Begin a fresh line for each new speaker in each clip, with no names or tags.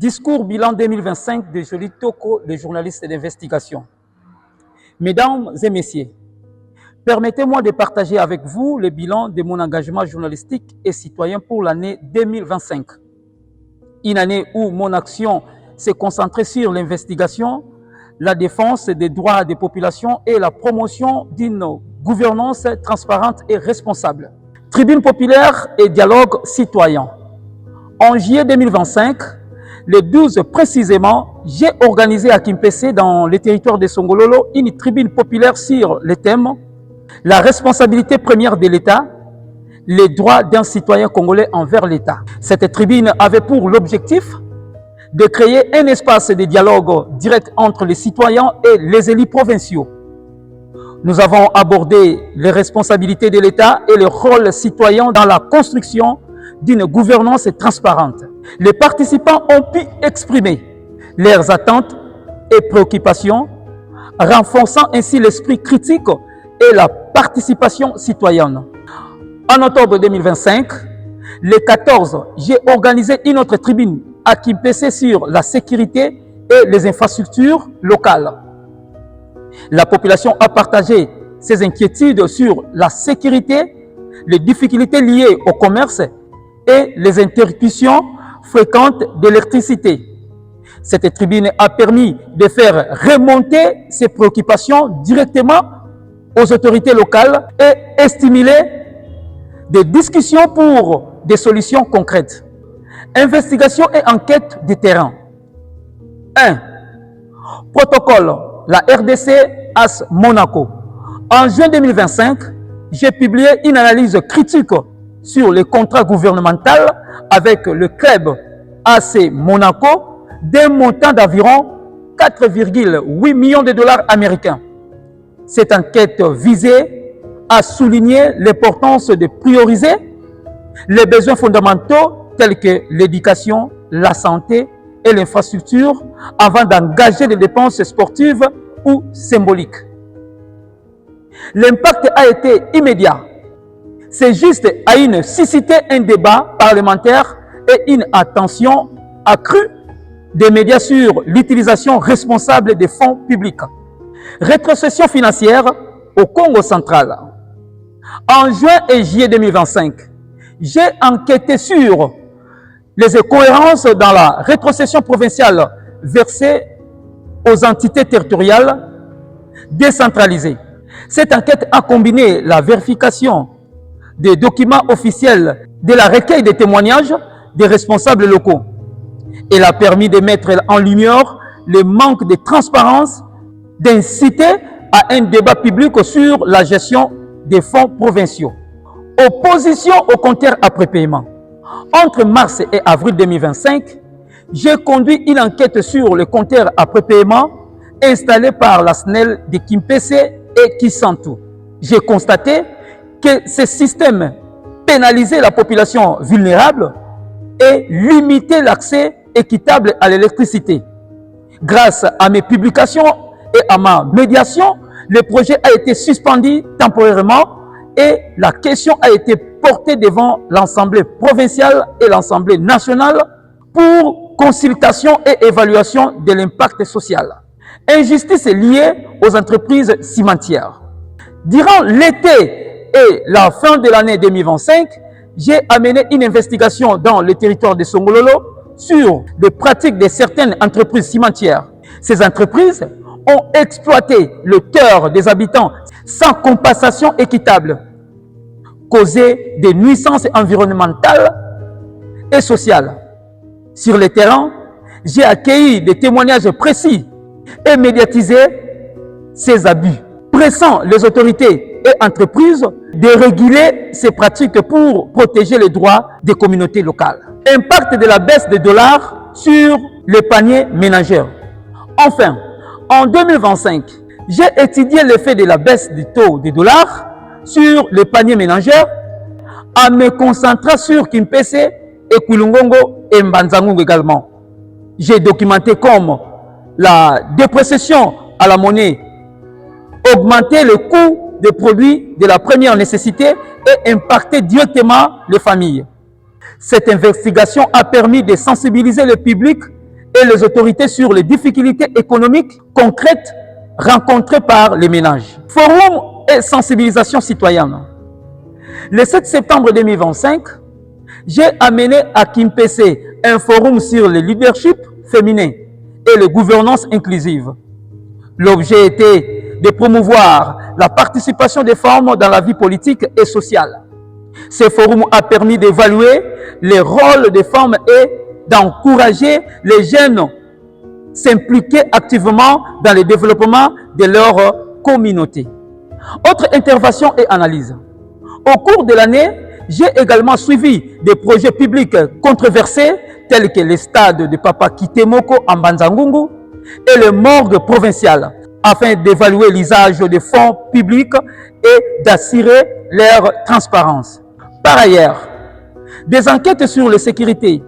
Discours bilan 2025 de Joly Toko, le journaliste d'investigation. Mesdames et messieurs, permettez-moi de partager avec vous le bilan de mon engagement journalistique et citoyen pour l'année 2025. Une année où mon action s'est concentrée sur l'investigation, la défense des droits des populations et la promotion d'une gouvernance transparente et responsable. Tribune populaire et dialogue citoyen. En juillet 2025, le 12 précisément, j'ai organisé à Kimpese, dans le territoire de Songololo, une tribune populaire sur le thème « La responsabilité première de l'État, les droits d'un citoyen congolais envers l'État ». Cette tribune avait pour l'objectif de créer un espace de dialogue direct entre les citoyens et les élus provinciaux. Nous avons abordé les responsabilités de l'État et le rôle citoyen dans la construction d'une gouvernance transparente. Les participants ont pu exprimer leurs attentes et préoccupations, renforçant ainsi l'esprit critique et la participation citoyenne. En octobre 2025, le 14, j'ai organisé une autre tribune à Kimpese sur la sécurité et les infrastructures locales. La population a partagé ses inquiétudes sur la sécurité, les difficultés liées au commerce et les interruptions fréquentes d'électricité. Cette tribune a permis de faire remonter ces préoccupations directement aux autorités locales et stimuler des discussions pour des solutions concrètes. Investigation et enquête de terrain. 1. Protocole, la RDC AS Monaco. En juin 2025, j'ai publié une analyse critique sur le contrat gouvernemental avec le club AC Monaco d'un montant d'environ 4,8 millions de dollars américains. Cette enquête visait à souligner l'importance de prioriser les besoins fondamentaux tels que l'éducation, la santé et l'infrastructure avant d'engager des dépenses sportives ou symboliques. L'impact a été immédiat. C'est juste à une susciter un débat parlementaire et une attention accrue des médias sur l'utilisation responsable des fonds publics. Rétrocession financière au Congo central. En juin et juillet 2025, j'ai enquêté sur les incohérences dans la rétrocession provinciale versée aux entités territoriales décentralisées. Cette enquête a combiné la vérification des documents officiels de la recueil des témoignages des responsables locaux. Elle a permis de mettre en lumière le manque de transparence, d'inciter à un débat public sur la gestion des fonds provinciaux. Opposition au compteur après paiement. Entre mars et avril 2025, j'ai conduit une enquête sur le compteur après paiement installé par la SNEL de Kimpese et Kisantu. J'ai constaté que ce système pénalisait la population vulnérable et limitait l'accès équitable à l'électricité. Grâce à mes publications et à ma médiation, le projet a été suspendu temporairement et la question a été portée devant l'Assemblée provinciale et l'Assemblée nationale pour consultation et évaluation de l'impact social. Injustice liée aux entreprises cimentières. Durant l'été et la fin de l'année 2025, j'ai amené une investigation dans le territoire de Songololo sur les pratiques de certaines entreprises cimentières. Ces entreprises ont exploité le cœur des habitants sans compensation équitable, causé des nuisances environnementales et sociales. Sur le terrain, j'ai accueilli des témoignages précis et médiatisé ces abus, pressant les autorités et entreprises de réguler ces pratiques pour protéger les droits des communautés locales. Impact de la baisse des dollars sur les paniers ménagers. Enfin, en 2025, j'ai étudié l'effet de la baisse du taux des dollars sur les paniers ménagers en me concentrant sur Kimpese et Kulungongo et Mbanzangungu également. J'ai documenté comme la dépréciation à la monnaie augmentait le coût des produits de la première nécessité et impactait directement les familles. Cette investigation a permis de sensibiliser le public et les autorités sur les difficultés économiques concrètes rencontrées par les ménages. Forum et sensibilisation citoyenne. Le 7 septembre 2025, j'ai amené à Kimpese un forum sur le leadership féminin et la gouvernance inclusive. L'objet était de promouvoir la participation des femmes dans la vie politique et sociale. Ce forum a permis d'évaluer les rôles des femmes et d'encourager les jeunes à s'impliquer activement dans le développement de leur communauté. Autre intervention et analyse. Au cours de l'année, j'ai également suivi des projets publics controversés tels que le stade de Papa Kitemoko en Banzangungu et le morgue provincial, afin d'évaluer l'usage des fonds publics et d'assurer leur transparence. Par ailleurs, des enquêtes sur la sécurité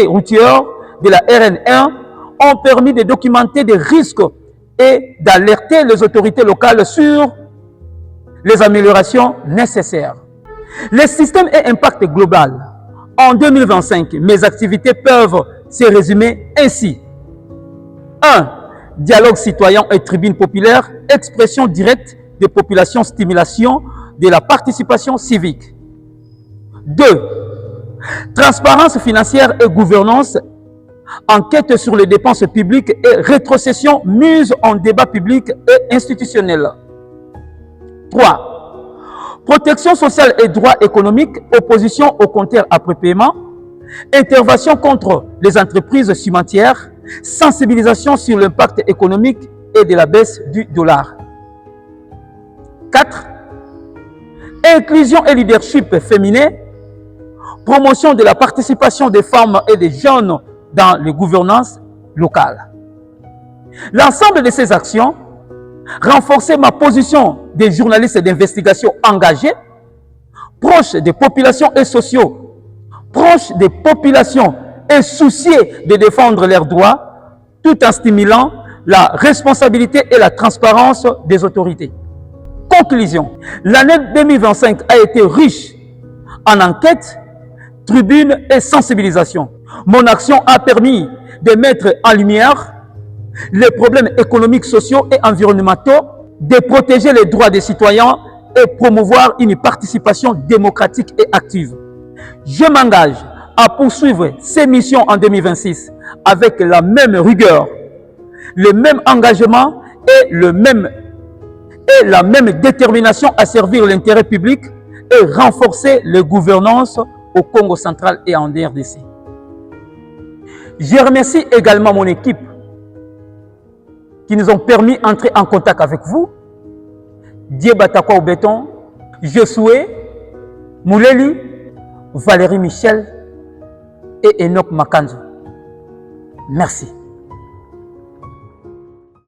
routière de la RN1 ont permis de documenter des risques et d'alerter les autorités locales sur les améliorations nécessaires. Le système et impact global. En 2025, mes activités peuvent se résumer ainsi. 1. Dialogue citoyen et tribune populaire, expression directe des populations, stimulation de la participation civique. 2. Transparence financière et gouvernance, enquête sur les dépenses publiques et rétrocession mise en débat public et institutionnel. 3. Protection sociale et droits économiques, opposition aux compteurs après paiement, intervention contre les entreprises cimentières, sensibilisation sur l'impact économique et de la baisse du dollar. 4. Inclusion et leadership féminin, promotion de la participation des femmes et des jeunes dans les gouvernances locales. L'ensemble de ces actions renforcer ma position des journalistes d'investigation engagés, proches des populations et sociaux, proches des populations et souciés de défendre leurs droits, tout en stimulant la responsabilité et la transparence des autorités. Conclusion. L'année 2025 a été riche en enquêtes, tribunes et sensibilisation. Mon action a permis de mettre en lumière les problèmes économiques, sociaux et environnementaux, de protéger les droits des citoyens et promouvoir une participation démocratique et active. Je m'engage à poursuivre ces missions en 2026 avec la même rigueur, le même engagement et la même détermination à servir l'intérêt public et renforcer les gouvernances au Congo central et en RDC. Je remercie également mon équipe qui nous ont permis d'entrer en contact avec vous. Diebatakwa au béton, Josué, Mouleli, Valérie Michel et Enoch Makanzo. Merci.